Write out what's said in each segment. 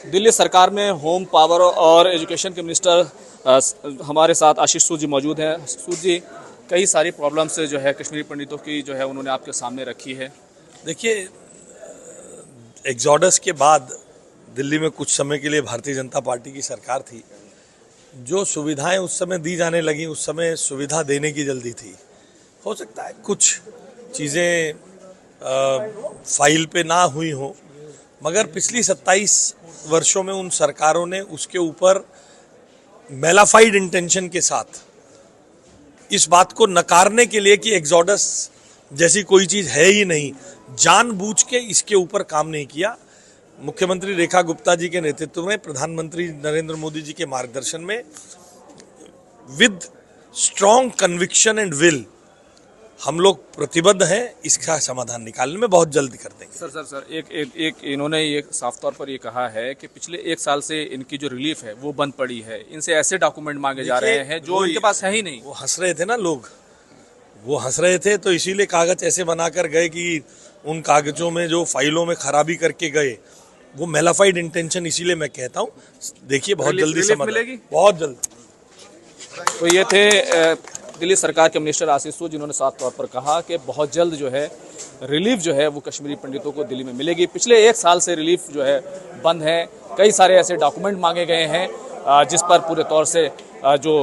दिल्ली सरकार में home power और एजुकेशन के मिनिस्टर हमारे साथ आशीष सूद जी मौजूद हैं। सूद जी, कई सारी प्रॉब्लम्स जो है कश्मीरी पंडितों की जो है उन्होंने आपके सामने रखी है। देखिए, एग्जॉडस के बाद दिल्ली में कुछ समय के लिए भारतीय जनता पार्टी की सरकार थी। जो सुविधाएं उस समय दी जाने लगी, उस समय सुविधा देने की जल्दी थी। हो सकता है कुछ चीज़ें फाइल पे ना हुई हो, मगर पिछली 27 वर्षों में उन सरकारों ने उसके ऊपर मेलाफाइड इंटेंशन के साथ इस बात को नकारने के लिए कि एग्जॉडस जैसी कोई चीज़ है ही नहीं, जानबूझ के इसके ऊपर काम नहीं किया। मुख्यमंत्री रेखा गुप्ता जी के नेतृत्व में, प्रधानमंत्री नरेंद्र मोदी जी के मार्गदर्शन में, with strong conviction and will हम लोग प्रतिबद्ध हैं इसका समाधान निकालने में, बहुत जल्दी कर देंगे। सर एक इन्होंने ये साफ तौर पर ये कहा है कि पिछले 1 साल से इनकी जो रिलीफ है वो बंद पड़ी है। इनसे ऐसे डॉक्यूमेंट मांगे जा रहे हैं जो इनके पास है ही नहीं। वो हंस रहे थे ना लोग, वो हंस रहे थे तो इसीलिए कागज ऐसे बनाकर गए कि उन कागजों में जो फाइलों में खराबी करके गए, वो मेलाफाइड इंटेंशन। इसीलिए मैं कहता हूँ, देखिए बहुत जल्दी समाधान मिलेगी, बहुत जल्द। तो ये थे दिल्ली सरकार के मिनिस्टर आशीष सूद, जिन्होंने साफ तौर पर कहा कि बहुत जल्द जो है रिलीफ जो है वो कश्मीरी पंडितों को दिल्ली में मिलेगी। पिछले 1 साल से रिलीफ जो है बंद है। कई सारे ऐसे डॉक्यूमेंट मांगे गए हैं जिस पर पूरे तौर से जो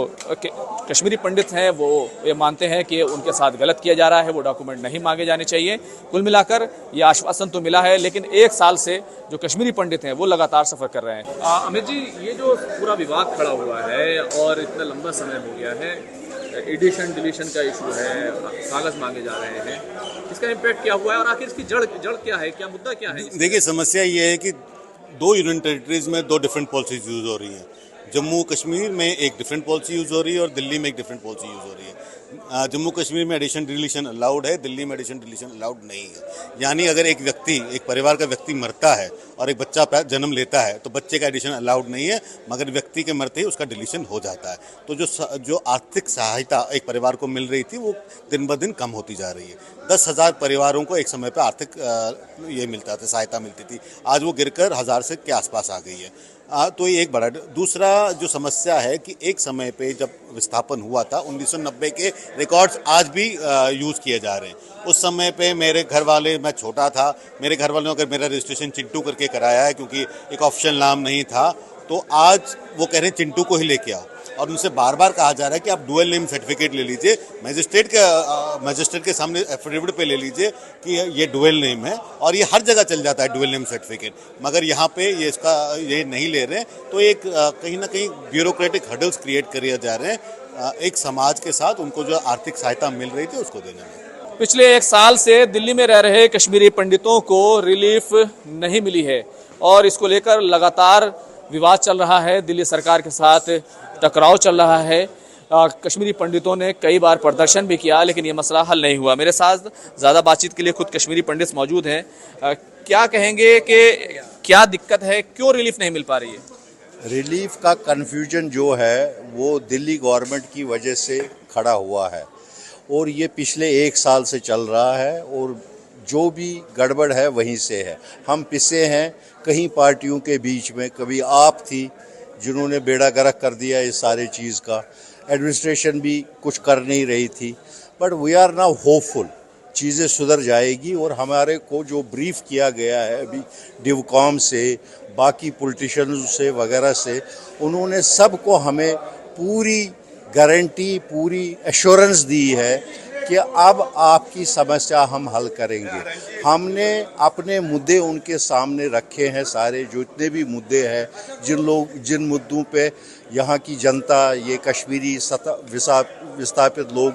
कश्मीरी पंडित हैं वो ये मानते हैं कि उनके साथ गलत किया जा रहा है, वो डॉक्यूमेंट नहीं मांगे जाने चाहिए। कुल मिलाकर ये आश्वासन तो मिला है, लेकिन 1 साल से जो कश्मीरी पंडित हैं वो लगातार सफ़र कर रहे हैं। अमित जी, ये जो पूरा विवाद खड़ा हुआ है और इतना लंबा समय हो गया है, एडिशन डिलीशन का इशू है, कागज मांगे जा रहे हैं, इसका इम्पैक्ट क्या हुआ है और आखिर इसकी जड़ क्या है, क्या मुद्दा क्या है? देखिए, समस्या ये है कि 2 यूनियन टेरिटरीज में 2 डिफरेंट पॉलिसीज यूज हो रही हैं। जम्मू कश्मीर में एक डिफरेंट पॉलिसी यूज हो रही है और दिल्ली में एक डिफरेंट पॉलिसी यूज हो रही है। जम्मू कश्मीर में एडिशन डिलीशन अलाउड है, दिल्ली में एडिशन डिलीशन अलाउड नहीं है। यानी अगर एक परिवार का व्यक्ति मरता है और एक बच्चा जन्म लेता है तो बच्चे का एडिशन अलाउड नहीं है, मगर व्यक्ति के मरते ही उसका डिलीशन हो जाता है। तो जो आर्थिक सहायता एक परिवार को मिल रही थी वो दिन ब दिन कम होती जा रही है। 10,000 परिवारों को एक समय पर आर्थिक ये मिलता था, सहायता मिलती थी, आज वो गिरकर 1000 से के आसपास आ गई है। तो ये एक बड़ा। दूसरा जो समस्या है कि एक समय पे जब विस्थापन हुआ था, 1990 के रिकॉर्ड्स आज भी यूज़ किए जा रहे हैं। उस समय पे मेरे घर वाले, मैं छोटा था, मेरे घर वालों ने अगर मेरा रजिस्ट्रेशन चिंटू करके कराया है क्योंकि एक ऑप्शनल नाम नहीं था, तो आज वो कह रहे हैं चिंटू को ही लेके आओ। और उनसे बार बार कहा जा रहा है कि आप डुअल नेम सर्टिफिकेट ले लीजिए, मजिस्ट्रेट के सामने एफिडेविट पे ले लीजिए कि ये डुअल नेम है, और ये हर जगह चल जाता है डुअल नेम सर्टिफिकेट, मगर यहाँ पे ये नहीं ले रहे हैं। तो एक कहीं ना कहीं ब्यूरोक्रेटिक हर्डल्स क्रिएट किए जा रहे हैं एक समाज के साथ उनको जो आर्थिक सहायता मिल रही थी उसको देने में। पिछले 1 साल से दिल्ली में रह रहे कश्मीरी पंडितों को रिलीफ नहीं मिली है और इसको लेकर लगातार विवाद चल रहा है, दिल्ली सरकार के साथ टकराव चल रहा है। कश्मीरी पंडितों ने कई बार प्रदर्शन भी किया, लेकिन ये मसला हल नहीं हुआ। मेरे साथ ज़्यादा बातचीत के लिए खुद कश्मीरी पंडित मौजूद हैं। क्या कहेंगे कि क्या दिक्कत है, क्यों रिलीफ नहीं मिल पा रही है? रिलीफ का कन्फ्यूजन जो है वो दिल्ली गवर्नमेंट की वजह से खड़ा हुआ है और ये पिछले 1 साल से चल रहा है और जो भी गड़बड़ है वहीं से है। हम पिसे हैं कहीं पार्टियों के बीच में, कभी आप थी जिन्होंने बेड़ा गर्क कर दिया इस सारे चीज़ का, एडमिनिस्ट्रेशन भी कुछ कर नहीं रही थी, but we are now hopeful चीज़ें सुधर जाएगी। और हमारे को जो ब्रीफ किया गया है अभी डिवकॉम से, बाकी पॉलिटिशियंस से वगैरह से, उन्होंने सबको हमें पूरी गारंटी, पूरी एश्योरेंस दी है कि अब आपकी समस्या हम हल करेंगे। हमने अपने मुद्दे उनके सामने रखे हैं, सारे जो इतने भी मुद्दे हैं, जिन मुद्दों पे यहाँ की जनता, ये कश्मीरी विस्थापित लोग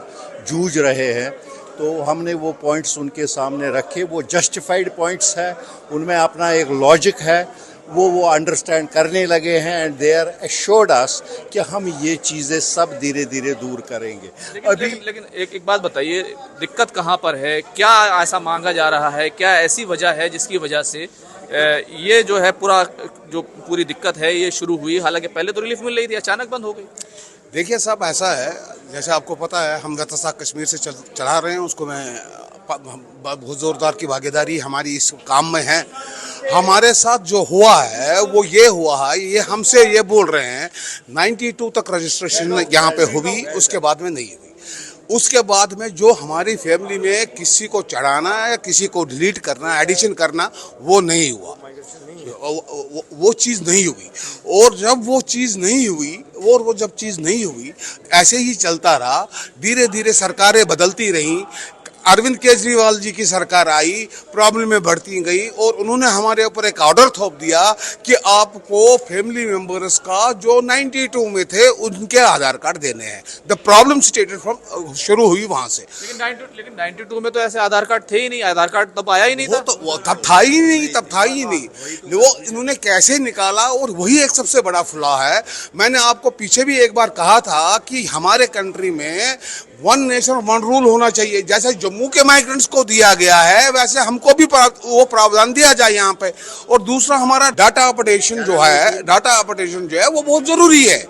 जूझ रहे हैं, तो हमने वो पॉइंट्स उनके सामने रखे। वो जस्टिफाइड पॉइंट्स हैं, उनमें अपना एक लॉजिक है, वो अंडरस्टैंड करने लगे हैं एंड दे आर एश्योर्ड अस कि हम ये चीज़ें सब धीरे धीरे दूर करेंगे। लेकिन एक बात बताइए, दिक्कत कहाँ पर है? क्या ऐसा मांगा जा रहा है? क्या ऐसी वजह है जिसकी वजह से ये जो है पूरी दिक्कत है ये शुरू हुई? हालांकि पहले तो रिलीफ मिल रही थी, अचानक बंद हो गई। देखिए साहब, ऐसा है, जैसे आपको पता है हम गत साल कश्मीर से चढ़ा रहे हैं, उसको मैं बहुत ज़ोरदार की भागीदारी हमारी इस काम में है। हमारे साथ जो हुआ है वो ये हुआ है, ये हमसे ये बोल रहे हैं 92 तक रजिस्ट्रेशन यहाँ पे हुई, उसके बाद में नहीं हुई। उसके बाद में जो हमारी फैमिली में किसी को चढ़ाना है, किसी को डिलीट करना, एडिशन करना, वो नहीं हुआ, वो चीज़ नहीं हुई। और जब वो चीज़ नहीं हुई, और वो जब चीज़ नहीं हुई, ऐसे ही चलता रहा, धीरे धीरे सरकारें बदलती रहीं। अरविंद केजरीवाल जी की सरकार आई, प्रॉब्लम में बढ़ती गई और उन्होंने हमारे ऊपर एक ऑर्डर थोप दिया कि आपको फैमिली मेंबर्स का जो 92 में थे उनके आधार कार्ड देने हैं। द प्रॉब्लम स्टेटेड फ्रॉम शुरू हुई वहां से। लेकिन 92 में तो ऐसे आधार कार्ड थे ही नहीं, आधार कार्ड तब आया ही नहीं था। वो तब था ही नहीं। वो इन्होंने कैसे निकाला, और वही एक सबसे बड़ा फ्लॉ है। मैंने आपको पीछे भी एक बार कहा था कि हमारे कंट्री में वन नेशन वन रूल होना चाहिए। जैसे जम्मू के माइग्रेंट्स को दिया गया है, वैसे हमको भी वो प्रावधान दिया जाए यहाँ पे। और दूसरा, हमारा डाटा अपडेशन जो है वो बहुत जरूरी है।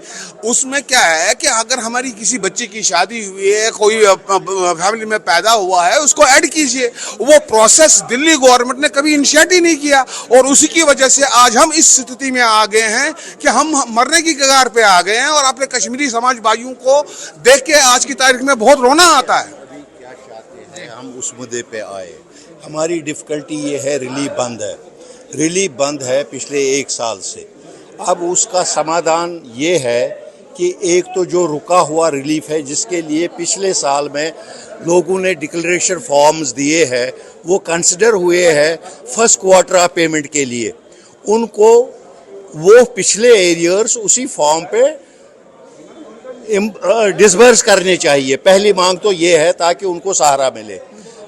उसमें क्या है कि अगर हमारी किसी बच्चे की शादी हुई है, कोई फैमिली में पैदा हुआ है, उसको ऐड कीजिए। वो प्रोसेस दिल्ली गवर्नमेंट ने कभी इनिशिएट ही नहीं किया, और उसी की वजह से आज हम इस स्थिति में आ गए हैं कि हम मरने की कगार पे आ गए हैं। और अपने कश्मीरी समाज भाइयों को देख के आज की तारीख में बहुत रोना आता है। क्या चाहते हैं हम उस मुद्दे पे आए। हमारी डिफ़िकल्टी ये है, रिलीफ बंद है पिछले 1 साल से। अब उसका समाधान ये है कि एक तो जो रुका हुआ रिलीफ है, जिसके लिए पिछले साल में लोगों ने डिक्लेरेशन फॉर्म्स दिए हैं, वो कंसिडर हुए हैं फर्स्ट क्वार्टर ऑफ पेमेंट के लिए, उनको वो पिछले एरियर्स उसी फॉर्म पे डिसबर्स करने चाहिए। पहली मांग तो ये है ताकि उनको सहारा मिले।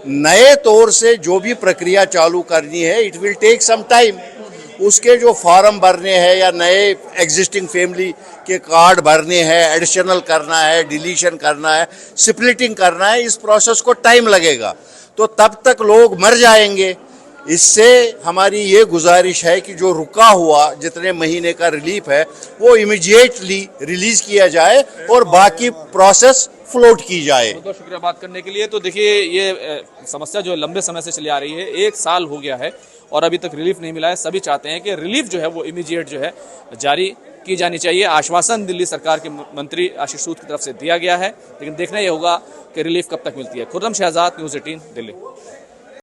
नए तौर से जो भी प्रक्रिया चालू करनी है, it will take some time. उसके जो फॉर्म भरने हैं या नए एग्जिस्टिंग फैमिली के कार्ड भरने हैं, एडिशनल करना है, डिलीशन करना है, स्प्लिटिंग करना है, इस प्रोसेस को टाइम लगेगा। तो तब तक लोग मर जाएंगे। इससे हमारी ये गुजारिश है कि जो रुका हुआ जितने महीने का रिलीफ है वो इमीडिएटली रिलीज किया जाए और बाकी प्रोसेस फ्लोट की जाए। बहुत शुक्रिया बात करने के लिए। तो देखिए, ये समस्या जो लंबे समय से चली आ रही है, 1 साल हो गया है और अभी तक रिलीफ नहीं मिला है। सभी चाहते हैं कि रिलीफ जो है वो इमीडिएट जो है जारी की जानी चाहिए। आश्वासन दिल्ली सरकार के मंत्री आशीष सूद की तरफ से दिया गया है, लेकिन देखना ये होगा कि रिलीफ कब तक मिलती है। खुर्रम शहजाद, न्यूज़ 18, दिल्ली।